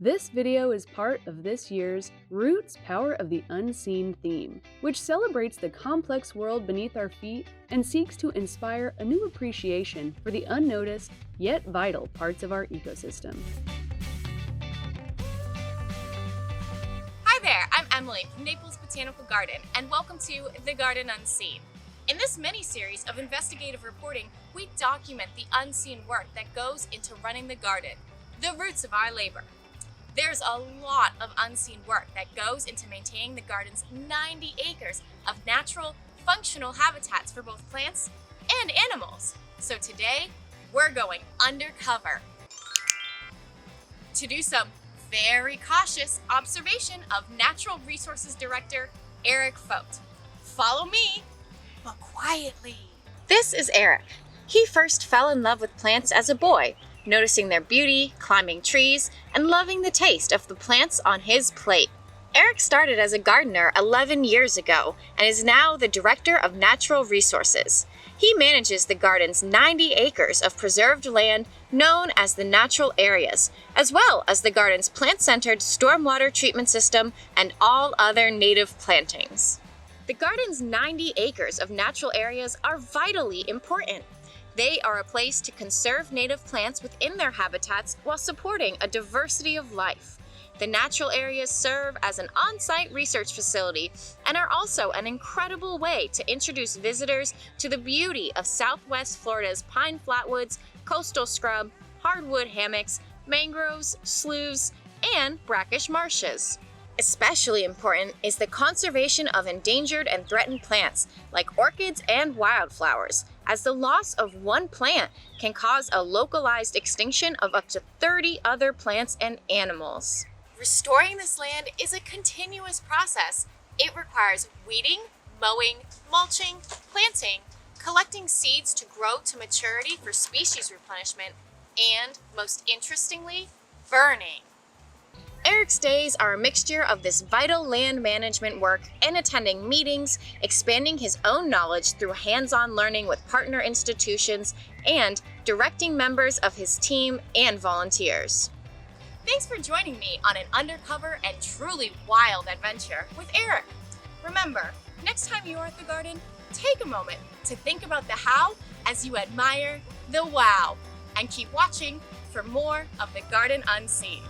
This video is part of this year's Roots Power of the Unseen theme, which celebrates the complex world beneath our feet and seeks to inspire a new appreciation for the unnoticed yet vital parts of our ecosystem. Hi there, I'm Emily from Naples Botanical Garden, and welcome to The Garden Unseen. In this mini-series of investigative reporting, we document the unseen work that goes into running the garden, the roots of our labor. There's a lot of unseen work that goes into maintaining the garden's 90 acres of natural, functional habitats for both plants and animals. So today, we're going undercover to do some very cautious observation of Natural Resources Director Eric Foht. Follow me, but quietly. This is Eric. He first fell in love with plants as a boy, noticing their beauty, climbing trees, and loving the taste of the plants on his plate. Eric started as a gardener 11 years ago and is now the Director of Natural Resources. He manages the garden's 90 acres of preserved land known as the natural areas, as well as the garden's plant-centered stormwater treatment system and all other native plantings. The garden's 90 acres of natural areas are vitally important. They are a place to conserve native plants within their habitats while supporting a diversity of life. The natural areas serve as an on-site research facility and are also an incredible way to introduce visitors to the beauty of Southwest Florida's pine flatwoods, coastal scrub, hardwood hammocks, mangroves, sloughs, and brackish marshes. Especially important is the conservation of endangered and threatened plants like orchids and wildflowers, as the loss of one plant can cause a localized extinction of up to 30 other plants and animals. Restoring this land is a continuous process. It requires weeding, mowing, mulching, planting, collecting seeds to grow to maturity for species replenishment, and, most interestingly, burning. Eric's days are a mixture of this vital land management work and attending meetings, expanding his own knowledge through hands-on learning with partner institutions, and directing members of his team and volunteers. Thanks for joining me on an undercover and truly wild adventure with Eric. Remember, next time you are at the garden, take a moment to think about the how as you admire the wow, and keep watching for more of The Garden Unseen.